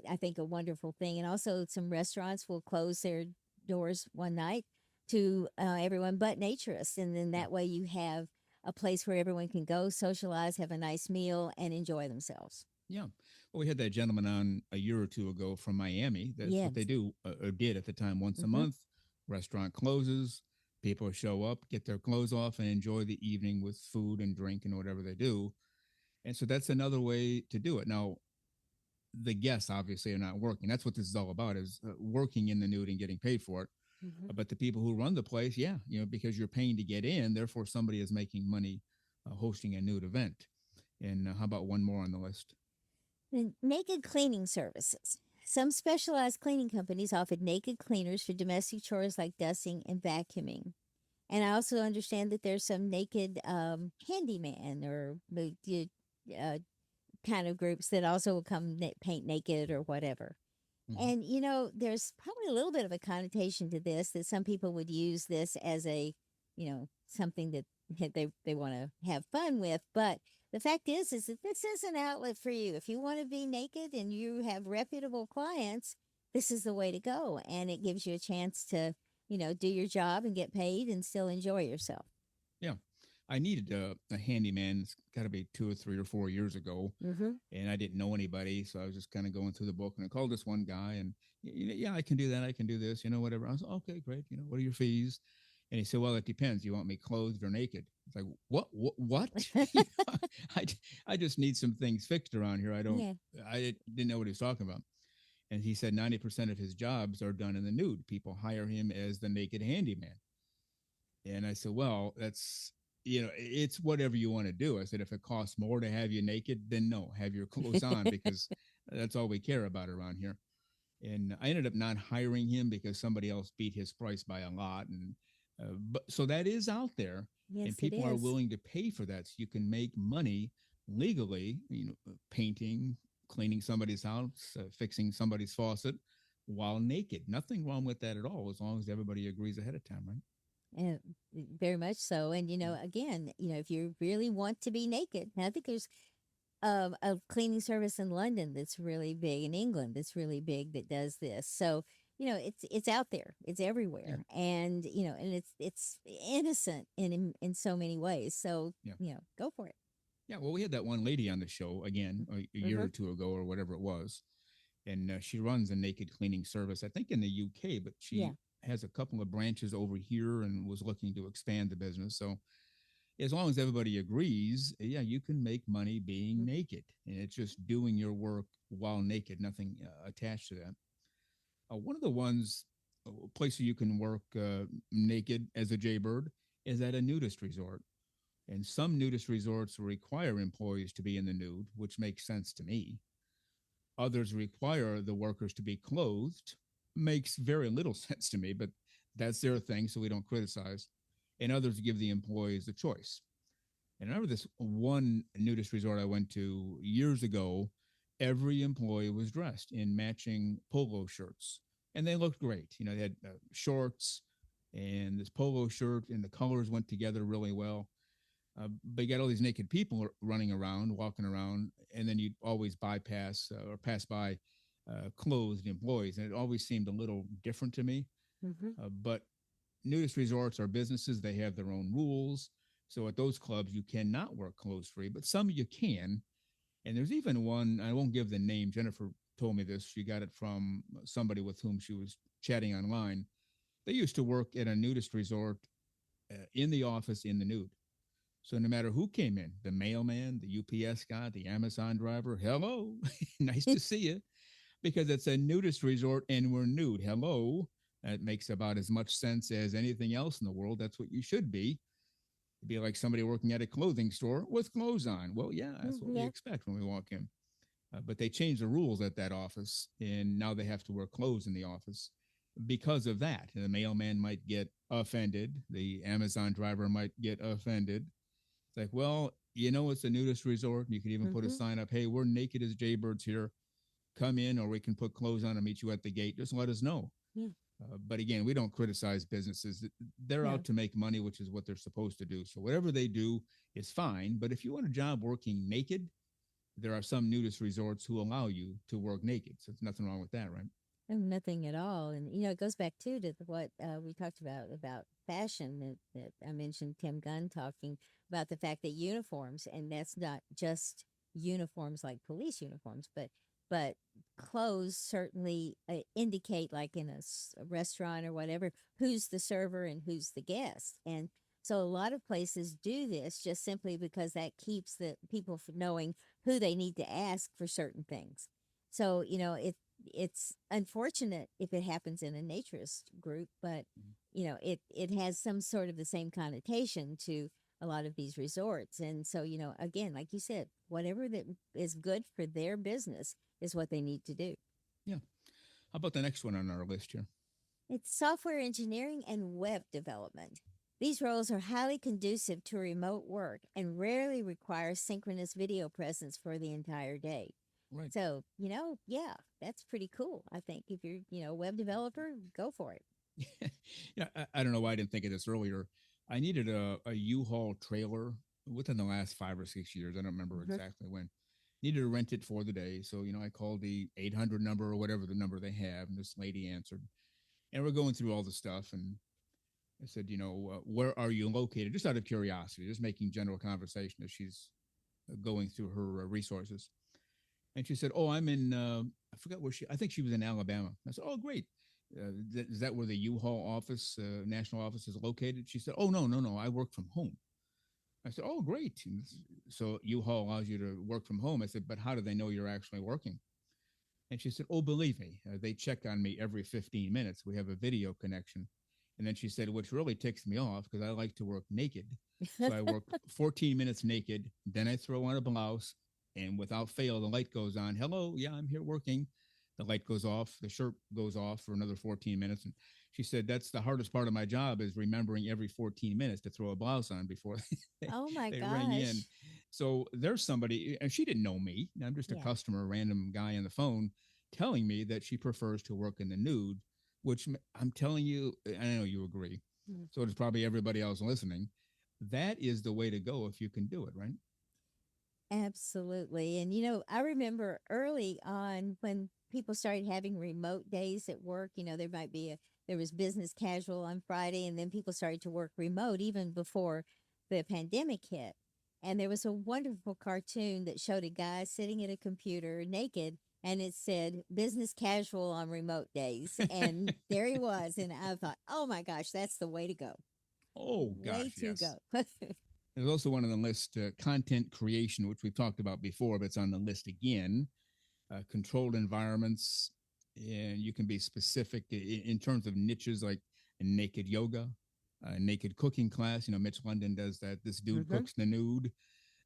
I think a wonderful thing. And also some restaurants will close their doors one night to everyone but naturists, and then Yeah. that way you have a place where everyone can go socialize, have a nice meal, and enjoy themselves. Yeah. Well, we had that gentleman on a year or two ago from Miami. That's what they Yes. do, or did at the time, once a Mm-hmm. month. Restaurant closes, people show up, get their clothes off, and enjoy the evening with food and drink and whatever they do. And so that's another way to do it. Now, the guests obviously are not working. That's what this is all about: is working in the nude and getting paid for it. Mm-hmm. But the people who run the place, yeah, because you're paying to get in, therefore somebody is making money hosting a nude event. And how about one more on the list? The naked cleaning services. Some specialized cleaning companies offer naked cleaners for domestic chores like dusting and vacuuming. And I also understand that there's some naked handyman or uh, kind of groups that also will come paint naked or whatever. Hmm. And there's probably a little bit of a connotation to this, that some people would use this as a, something that they want to have fun with. But the fact is that this is an outlet for you. If you want to be naked and you have reputable clients, this is the way to go, and it gives you a chance to, do your job and get paid and still enjoy yourself. Yeah. I needed a handyman. It's got to be 2 or 3 or 4 years ago, Mm-hmm. and I didn't know anybody, so I was just kind of going through the book, and I called this one guy, and yeah, I can do that. I can do this. Whatever. I was okay, great. What are your fees? And he said, well, it depends. You want me clothed or naked? It's like, what? What? I, I just need some things fixed around here. Yeah. I didn't know what he was talking about. And he said 90% of his jobs are done in the nude. People hire him as the naked handyman. And I said, well, it's whatever you want to do. I said, if it costs more to have you naked, then no, have your clothes on, because that's all we care about around here. And I ended up not hiring him because somebody else beat his price by a lot. And but so that is out there, and Yes, it people are is. willing to pay for that. So you can make money legally, painting, cleaning somebody's house, fixing somebody's faucet while naked. Nothing wrong with that at all, as long as everybody agrees ahead of time, right? And very much so. And Mm. again, if you really want to be naked, and I think there's a cleaning service in London that's really big, in England that's really big, that does this. So it's out there, it's Yeah, everywhere, and and it's innocent in so many ways. So yeah. go for it. Yeah, well, we had that one lady on the show again a year Mm-hmm. or two ago or whatever it was, and she runs a naked cleaning service, I think in the UK, but Yeah. she has a couple of branches over here and was looking to expand the business. So as long as everybody agrees, yeah, you can make money being Mhm. naked, and it's just doing your work while naked, nothing attached to that. One of the ones places you can work naked as a jaybird is at a nudist resort. And some nudist resorts require employees to be in the nude, which makes sense to me. Others require the workers to be clothed. Makes very little sense to me, but that's their thing, so we don't criticize. And others give the employees a choice. And I remember this one nudist resort I went to years ago. Every employee was dressed in matching polo shirts, and they looked great. You know, they had shorts and this polo shirt, and the colors went together really well. But you got all these naked people running around, walking around, and then you'd always bypass or pass by clothed employees, and it always seemed a little different to me. Mm-hmm. But nudist resorts are businesses; they have their own rules. So at those clubs, you cannot work clothes free, but some you can. And there's even one, I won't give the name. Jennifer told me this. She got it from somebody with whom she was chatting online. They used to work at a nudist resort in the office in the nude. So no matter who came in, the mailman, the UPS guy, the Amazon driver, hello, nice to see you, because it's a nudist resort and we're nude. Hello. That makes about as much sense as anything else in the world. That's what you should be. It'd be like somebody working at a clothing store with clothes on. Well, yeah, that's what we Yeah. expect when we walk in. But they changed the rules at that office, and now they have to wear clothes in the office because of that. And the mailman might get offended. The Amazon driver might get offended. It's like, well, you know, it's a nudist resort. You could even put a Mm-hmm. sign up, hey, we're naked as jaybirds here. Come in, or we can put clothes on and meet you at the gate. Just let us know. Yeah. But again, we don't criticize businesses. They're out No. to make money, which is what they're supposed to do. So whatever they do is fine. But if you want a job working naked, there are some nudist resorts who allow you to work naked. So there's nothing wrong with that, right? No, nothing at all. And, it goes back too to what we talked about fashion that I mentioned Tim Gunn talking about the fact that uniforms, and that's not just uniforms like police uniforms, but clothes certainly indicate, like in a restaurant or whatever, who's the server and who's the guest. And so a lot of places do this just simply because that keeps the people from knowing who they need to ask for certain things. So, it's unfortunate if it happens in a naturist group, but it has some sort of the same connotation to a lot of these resorts. And so, again, like you said, whatever that is good for their business is what they need to do. Yeah. How about the next one on our list here? It's software engineering and web development. These roles are highly conducive to remote work and rarely require synchronous video presence for the entire day. Right. So, yeah, that's pretty coll. I think if you're, a web developer, go for it. Yeah, I don't know why I didn't think of this earlier. I needed a U-Haul trailer within the last 5 or 6 years. I don't remember Mhm. exactly when. Needed to rent it for the day. So, I called the 800 number or whatever the number they have, and this lady answered. And we're going through all the stuff. And I said, where are you located? Just out of curiosity, just making general conversation as she's going through her resources. And she said, "Oh, I'm in. I forgot where I think she was in Alabama." I said, "Oh, great. Is that where the U-Haul office, national office, is located?" She said, "Oh, no, no, no. I work from home." I said, "Oh, great. So U-Haul allows you to work from home." I said, "But how do they know you're actually working?" And she said, "Oh, believe me, they check on me every 15 minutes. We have a video connection." And then she said, "Which really ticks me off because I like to work naked. So I work 14 minutes naked. Then I throw on a blouse, and without fail, the light goes on. Hello, yeah, I'm here working." The light goes off. The shirt goes off for another 14 minutes. And she said, "That's the hardest part of my job is remembering every 14 minutes to throw a blouse on before they, Oh my they ring in." gosh. So there's somebody, and she didn't know me. I'm just a Yeah. customer, a random guy on the phone telling me that she prefers to work in the nude, which I'm telling you, I know you agree. Mm. So does probably everybody else listening. That is the way to go if you can do it, right? Absolutely. And, I remember early on when people started having remote days at work, there was business casual on Friday, and then people started to work remote even before the pandemic hit. And there was a wonderful cartoon that showed a guy sitting at a computer naked, and it said business casual on remote days. And there he was. And I thought, oh my gosh, that's the way to go. Oh, Way gosh, to yes. go. There's also one on the list, content creation, which we've talked about before, but it's on the list again. Controlled environments, and you can be specific in terms of niches like naked yoga, naked cooking class. Mitch London does that. This dude Hmm. cooks the nude.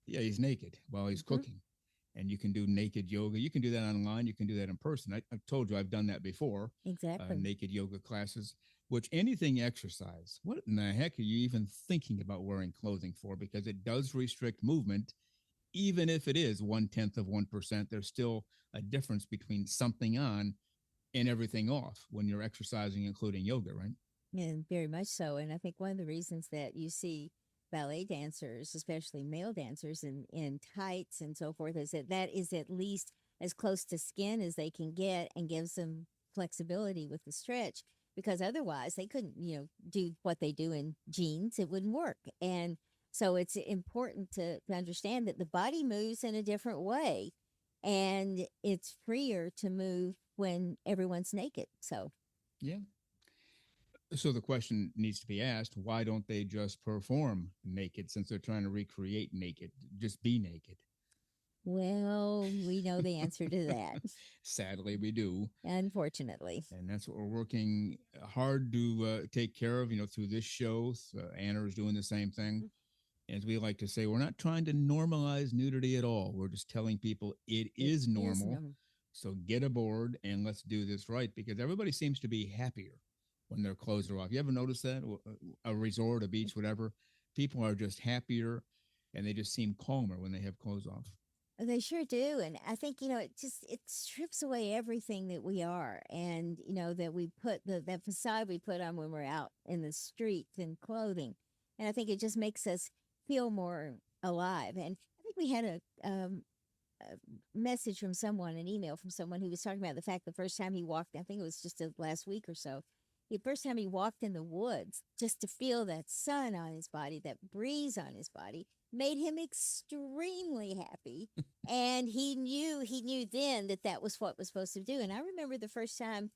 Yeah, he's naked while he's Hmm. cooking. and you can do naked yoga. You can do that online. You can do that in person. I've told you I've done that before. Exactly. Naked yoga classes. Which anything exercise. What in the heck are you even thinking about wearing clothing for? Because it does restrict movement, even if it is 0.1%. There's still a difference between something on and everything off when you're exercising, including yoga, right? And very much so. And I think one of the reasons that you see ballet dancers, especially male dancers, in tights and so forth, is that that is at least as close to skin as they can get and gives them flexibility with the stretch. Because otherwise, they couldn't, do what they do in jeans. It wouldn't work. And so it's important to understand that the body moves in a different way, and it's freer to move when everyone's naked. So Yeah. So the question needs to be asked, why don't they just perform naked since they're trying to recreate naked? Just be naked. well, we know the answer to that, Sadly, we do. unfortunately. And that's what we're working hard to take care of, through this show. Anna is doing the same thing. As we like to say, we're not trying to normalize nudity at all. We're just telling people it It is is normal. normal. So get aboard and let's do this right, because everybody seems to be happier when their clothes are off. You ever notice that? A resort, a beach, whatever, people are just happier and they just seem calmer when they have clothes off. They sure do. And I think, it strips away everything that we are, and, that we put that facade we put on when we're out in the streets in clothing. And I think it just makes us feel more alive. And I think we had a message from someone, an email from someone who was talking about the fact the first time he walked, I think it was just last week or so, the first time he walked in the woods, just to feel that sun on his body, that breeze on his body, made him extremely happy. And he knew then that that was what was supposed to do. And I remember the first time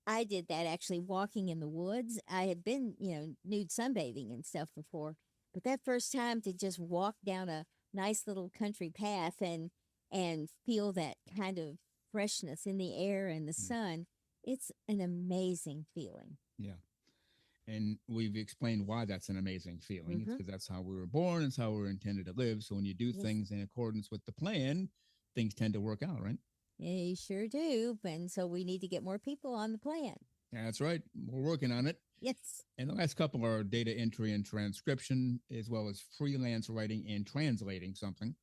I did that, actually walking in the woods. I had been, nude sunbathing and stuff before, but that first time to just walk down a nice little country path and feel that kind of freshness in the air and the Mm. sun, it's an amazing feeling. Yeah. And we've explained why that's an amazing feeling. It's Mm-hmm. because that's how we were born. It's how we're intended to live. So when you do Yes, things in accordance with the plan, things tend to work out, right? you sure do. And so we need to get more people on the plan. Yeah, that's right. We're working on it. Yes. And the last couple are data entry and transcription, as well as freelance writing and translating something.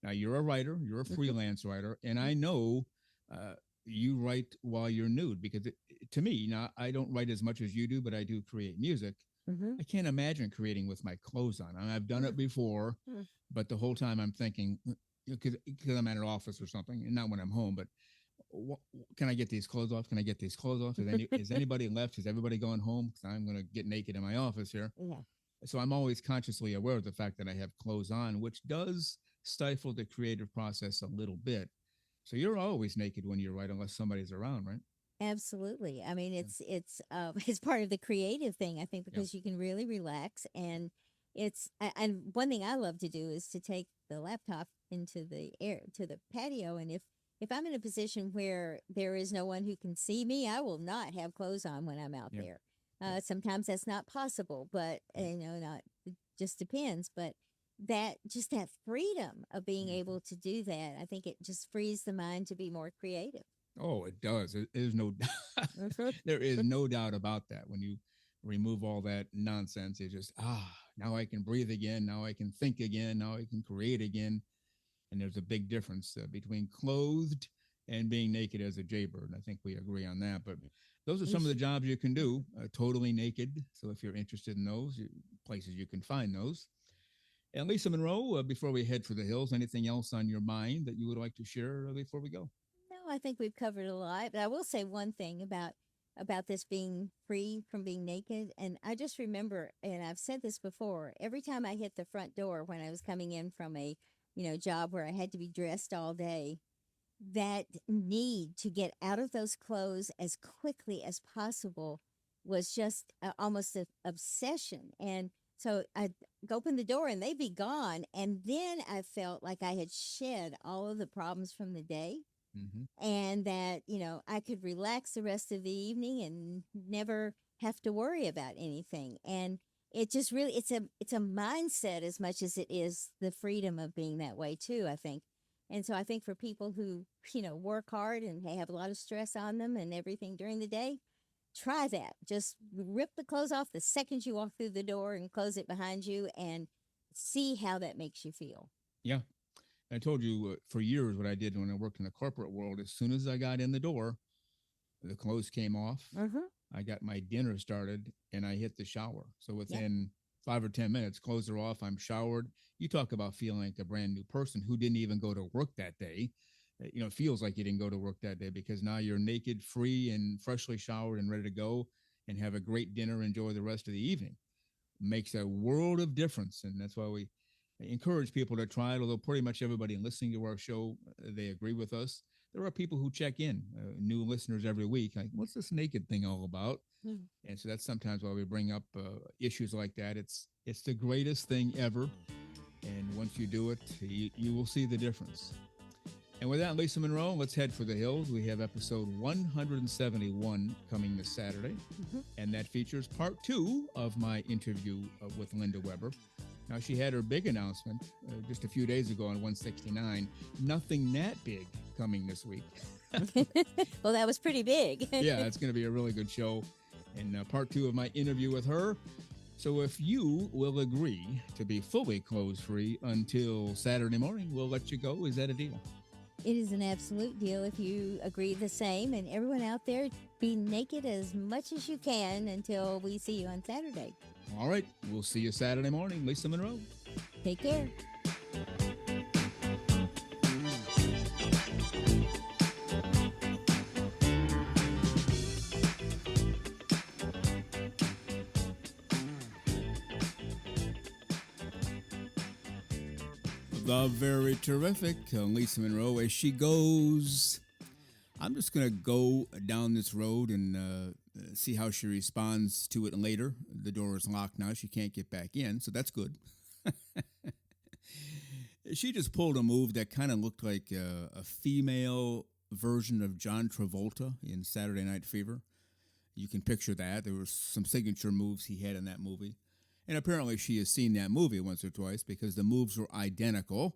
Now, you're a writer, you're a Mm-hmm. freelance writer, and I know uh, you write while you're nude because to me, now I don't write as much as you do, but I do create music. Mm-hmm. I can't imagine creating with my clothes on. I mean, I've done it before, Mm-hmm. but the whole time I'm thinking, because I'm at an office or something, and not when I'm home, but can I get these clothes off? Can I get these clothes off? Is anybody left? Is everybody going home? Because I'm going to get naked in my office here. Yeah. So I'm always consciously aware of the fact that I have clothes on, which does stifle the creative process a little bit. So you're always naked when you write, unless somebody's around, right? Absolutely. I mean, Yeah. it's it's part of the creative thing, I think, Yeah. because you can really relax. And and one thing I love to do is to take the laptop into the air to the patio, and if I'm in a position where there is no one who can see me, I will not have clothes on when I'm out Yeah. there. Yeah. Sometimes that's not possible, but not, it just depends. But that freedom of being Mhm. able to do that, I think it just frees the mind to be more creative. Oh, it does. There's no there is no doubt about that. When you remove all that nonsense, it's just now I can breathe again. Now I can think again. Now I can create again. And there's a big difference between clothed and being naked as a jaybird. And I think we agree on that. But those are You some of the should. jobs you can do totally naked. So if you're interested in those places, you can find those. And Lisa Monroe, before we head for the hills, anything else on your mind that you would like to share before we go? No, I think we've covered a lot. But I will say one thing about this being free from being naked. And I just remember, and I've said this before, every time I hit the front door when I was coming in from a job where I had to be dressed all day, that need to get out of those clothes as quickly as possible was just almost an obsession. And so I'd open the door and they'd be gone. And then I felt like I had shed all of the problems from the day, Mm-hmm. and that, I could relax the rest of the evening and never have to worry about anything. And it just really, it's a mindset as much as it is the freedom of being that way too, I think. And so I think for people who, work hard and they have a lot of stress on them and everything during the day, try that. Just rip the clothes off the second you walk through the door and close it behind you and see how that makes you feel. Yeah. I told you for years what I did when I worked in the corporate world. As soon as I got in the door, the clothes came off. Mm-hmm. I got my dinner started and I hit the shower. So Yeah. within 5 or 10 minutes, clothes are off. I'm showered. You talk about feeling like a brand new person who didn't even go to work that day. It feels like you didn't go to work that day because now you're naked, free, and freshly showered and ready to go and have a great dinner. Enjoy the rest of the evening. Makes a world of difference. And that's why we encourage people to try it, although pretty much everybody listening to our show, they agree with us. There are people who check in, new listeners every week, like, what's this naked thing all about? Mm. And so that's sometimes why we bring up issues like that. It's the greatest thing ever. And once you do it, you will see the difference. And with that, Lisa Monroe, let's head for the hills. We have episode 171 coming this Saturday. Mm-hmm. And that features part 2 of my interview with Linda Weber. Now, she had her big announcement just a few days ago on 169. Nothing that big coming this week. Well, that was pretty big. Yeah, it's going to be a really good show. And part 2 of my interview with her. So if you will agree to be fully clothes-free until Saturday morning, we'll let you go. Is that a deal? It is an absolute deal if you agree the same. And everyone out there, be naked as much as you can until we see you on Saturday. All right. We'll see you Saturday morning. Lisa Monroe. Take care. The very terrific Lisa Monroe as she goes. I'm just going to go down this road and see how she responds to it later. The door is locked now. She can't get back in, so that's good. She just pulled a move that kind of looked like a female version of John Travolta in Saturday Night Fever. You can picture that. There were some signature moves he had in that movie. And apparently she has seen that movie once or twice because the moves were identical.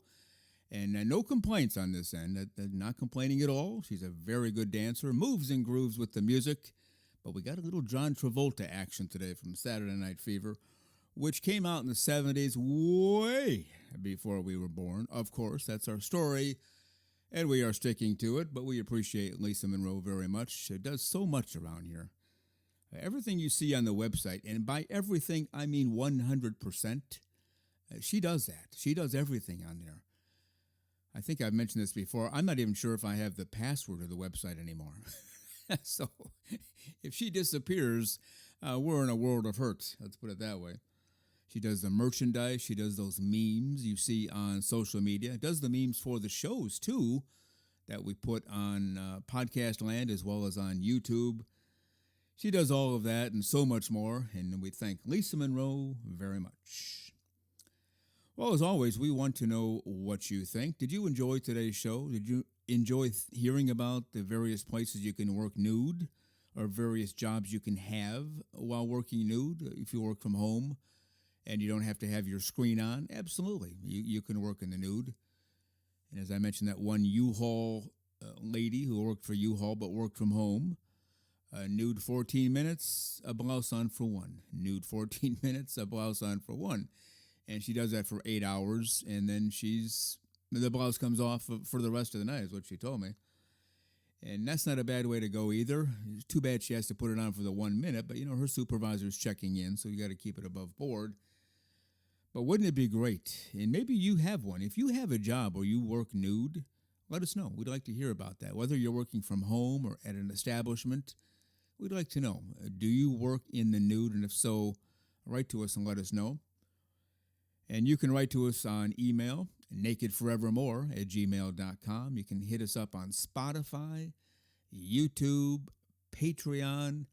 And no complaints on this end. Not complaining at all. She's a very good dancer. Moves and grooves with the music. But we got a little John Travolta action today from Saturday Night Fever, which came out in the 70s, way before we were born. Of course, that's our story, and we are sticking to it. But we appreciate Lisa Monroe very much. She does so much around here. Everything you see on the website, and by everything, I mean 100%, she does that. She does everything on there. I think I've mentioned this before. I'm not even sure if I have the password of the website anymore. So if she disappears, we're in a world of hurt. Let's put it that way. She does the merchandise. She does those memes you see on social media. Does the memes for the shows, too, that we put on Podcast Land as well as on YouTube. She does all of that and so much more, and we thank Lisa Monroe very much. Well, as always, we want to know what you think. Did you enjoy today's show? Did you enjoy hearing about the various places you can work nude or various jobs you can have while working nude? If you work from home and you don't have to have your screen on, absolutely, you can work in the nude. And as I mentioned, that one U-Haul lady who worked for U-Haul but worked from home, nude 14 minutes, a blouse on for one. Nude 14 minutes, a blouse on for one. And she does that for 8 hours, and then the blouse comes off for the rest of the night, is what she told me. And that's not a bad way to go either. It's too bad she has to put it on for the 1 minute, but, her supervisor's checking in, so you got to keep it above board. But wouldn't it be great? And maybe you have one. If you have a job or you work nude, let us know. We'd like to hear about that. Whether you're working from home or at an establishment, we'd like to know. Do you work in the nude? And if so, write to us and let us know. And you can write to us on email, nakedforevermore@gmail.com. You can hit us up on Spotify, YouTube, Patreon,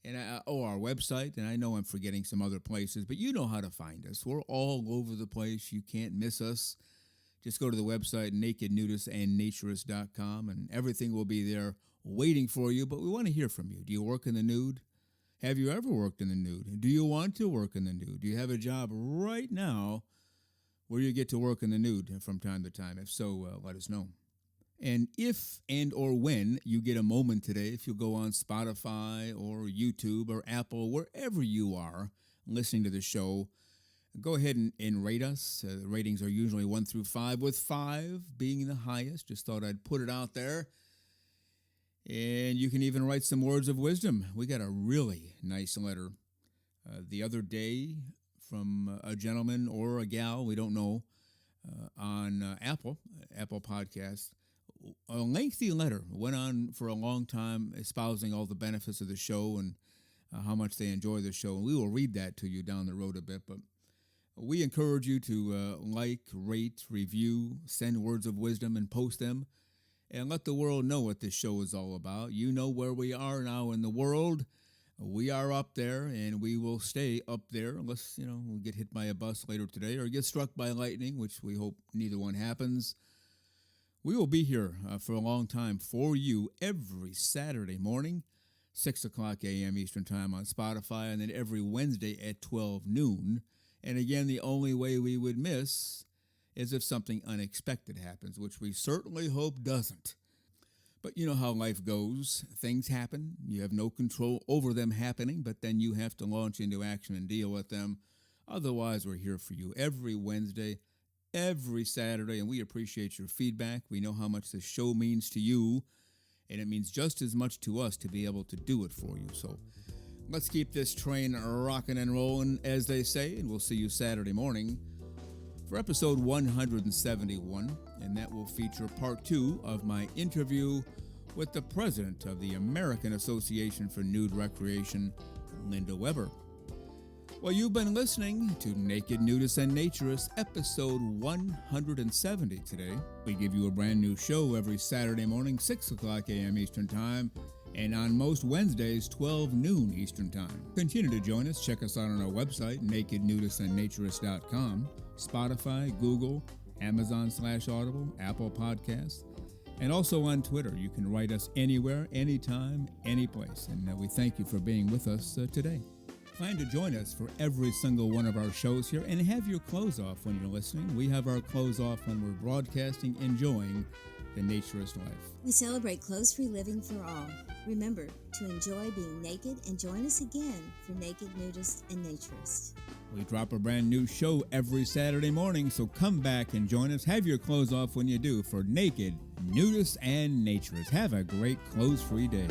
and our website. And I know I'm forgetting some other places, but you know how to find us. We're all over the place. You can't miss us. Just go to the website, nakednudistandnaturist.com, and everything will be there waiting for you. But we want to hear from you. Do you work in the nude? Have you ever worked in the nude? Do you want to work in the nude? Do you have a job right now where you get to work in the nude from time to time. If so, let us know. And if and or when you get a moment today, if you go on Spotify or YouTube or Apple, wherever you are listening to the show, go ahead and rate us. The ratings are usually 1 through 5, with 5 being the highest. Just thought I'd put it out there. And you can even write some words of wisdom. We got a really nice letter the other day from a gentleman or a gal, we don't know, on Apple Podcasts. A lengthy letter, went on for a long time, espousing all the benefits of the show and how much they enjoy the show. And we will read that to you down the road a bit, but we encourage you to like, rate, review, send words of wisdom, and post them, and let the world know what this show is all about. You know where we are now in the world. We are up there, and we will stay up there unless, we'll get hit by a bus later today or get struck by lightning, which we hope neither one happens. We will be here for a long time for you every Saturday morning, 6 o'clock a.m. Eastern Time on Spotify, and then every Wednesday at 12 noon. And again, the only way we would miss is if something unexpected happens, which we certainly hope doesn't. But you know how life goes. Things happen. You have no control over them happening, but then you have to launch into action and deal with them. Otherwise, we're here for you every Wednesday, every Saturday, and we appreciate your feedback. We know how much this show means to you, and it means just as much to us to be able to do it for you. So let's keep this train rocking and rolling, as they say, and we'll see you Saturday morning for episode 171, and that will feature part 2 of my interview with the president of the American Association for Nude Recreation, Linda Weber. Well, you've been listening to Naked Nudists and Naturists, episode 170 today. We give you a brand new show every Saturday morning, 6 o'clock a.m. Eastern Time, and on most Wednesdays, 12 noon Eastern Time. Continue to join us. Check us out on our website, nakednudistandnaturist.com, Spotify, Google, Amazon/Audible, Apple Podcasts, and also on Twitter. You can write us anywhere, anytime, anyplace. And we thank you for being with us today. Plan to join us for every single one of our shows here and have your clothes off when you're listening. We have our clothes off when we're broadcasting, enjoying the naturist life. We celebrate clothes-free living for all. Remember to enjoy being naked and join us again for Naked Nudists and Naturists. We drop a brand new show every Saturday morning, so come back and join us. Have your clothes off when you do for Naked Nudists and Naturists. Have a great clothes-free day.